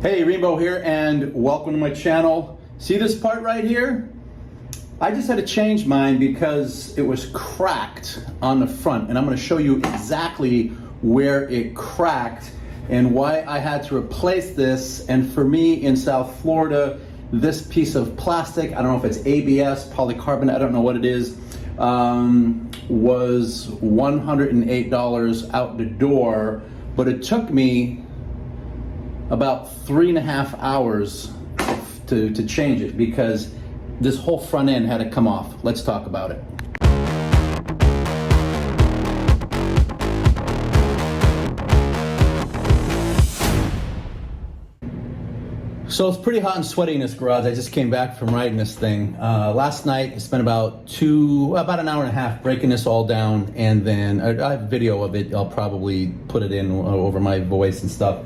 Hey, Rainbow here, and welcome to my channel. See this part right here? I just had to change mine because it was cracked on the front, and I'm going to show you exactly where it cracked and why I had to replace this. And for me in South Florida, this piece of plastic, I don't know if it's ABS, polycarbonate, I don't know what it is, was $108 out the door, but it took me about 3.5 hours to change it because this whole front end had to come off. Let's talk about it. So it's pretty hot and sweaty in this garage. I just came back from riding this thing. Last night I spent about an hour and a half breaking this all down, and then I have a video of it. I'll probably put it in over my voice and stuff.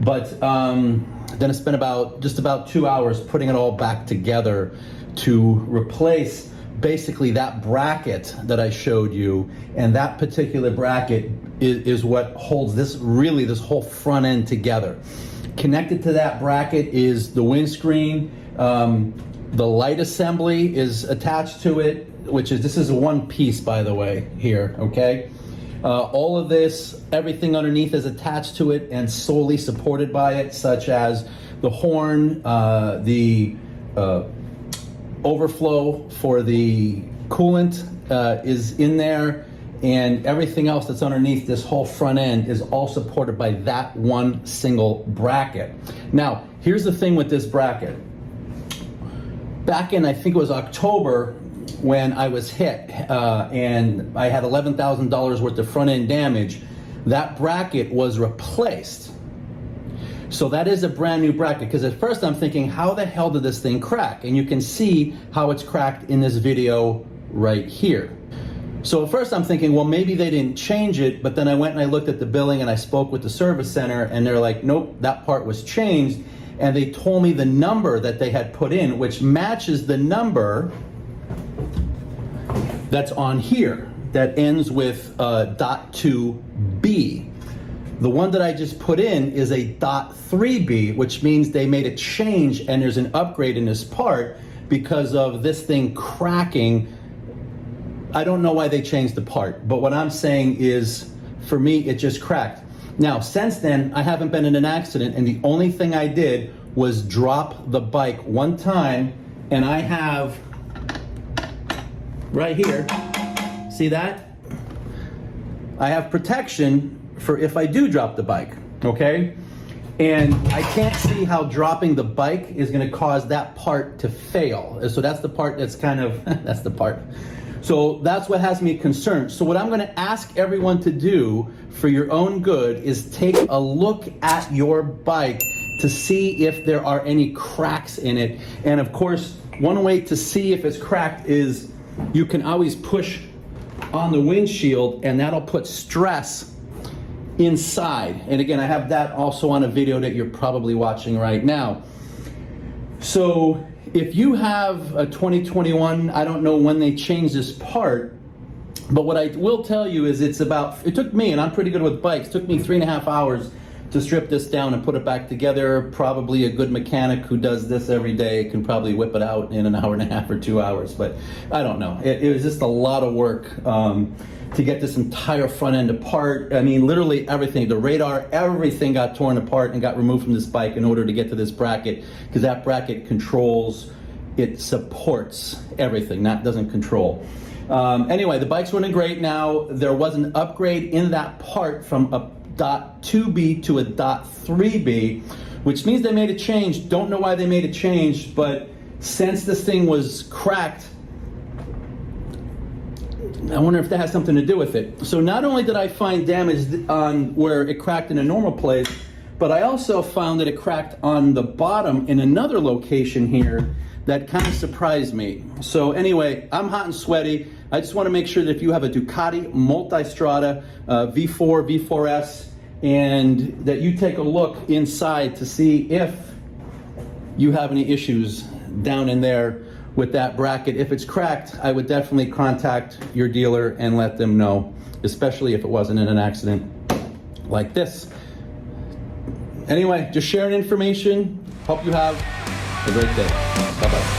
But then I spent just about 2 hours putting it all back together to replace basically that bracket that I showed you. And that particular bracket is what holds this whole front end together. Connected to that bracket is the windscreen. The light assembly is attached to it, this is a one piece, by the way, here, okay? All of this, everything underneath is attached to it and solely supported by it, such as the horn, the overflow for the coolant is in there, and everything else that's underneath this whole front end is all supported by that one single bracket. Now, here's the thing with this bracket. Back in, I think it was October, when I was hit and I had $11,000 worth of front end damage, that bracket was replaced. So that is a brand new bracket, because at first I'm thinking, how the hell did this thing crack? And you can see how it's cracked in this video right here. So at first I'm thinking, well, maybe they didn't change it, but then I went and I looked at the billing and I spoke with the service center, and they're like, nope, that part was changed. And they told me the number that they had put in, which matches the number that's on here that ends with .2B. The one that I just put in is a .3B, which means they made a change and there's an upgrade in this part because of this thing cracking. I don't know why they changed the part, but what I'm saying is, for me, it just cracked. Now, since then, I haven't been in an accident, and the only thing I did was drop the bike one time, and I have right here, see that? I have protection for if I do drop the bike, okay? And I can't see how dropping the bike is gonna cause that part to fail. So that's the part that's kind of, that's the part. So that's what has me concerned. So what I'm gonna ask everyone to do for your own good is take a look at your bike to see if there are any cracks in it. And of course, one way to see if it's cracked is you can always push on the windshield, and that'll put stress inside. And again, I have that also on a video that you're probably watching right now. So if you have a 2021, I don't know when they changed this part, but what I will tell you is it took me, and I'm pretty good with bikes, it took me 3.5 hours to strip this down and put it back together. Probably a good mechanic who does this every day can probably whip it out in an hour and a half or 2 hours, but I don't know. It was just a lot of work to get this entire front end apart. I mean, literally everything, the radar, everything got torn apart and got removed from this bike in order to get to this bracket, because that bracket controls, it supports everything, that doesn't control. Anyway, the bike's running great now. There was an upgrade in that part from a .2B to a .3B, which means they made a change. Don't know why they made a change, but since this thing was cracked, I wonder if that has something to do with it. So not only did I find damage on where it cracked in a normal place, but I also found that it cracked on the bottom in another location here that kind of surprised me. So anyway, I'm hot and sweaty. I just want to make sure that if you have a Ducati Multistrada V4S, and that you take a look inside to see if you have any issues down in there with that bracket. If it's cracked, I would definitely contact your dealer and let them know, especially if it wasn't in an accident like this. Anyway, just sharing information. Hope you have a great day. Bye-bye.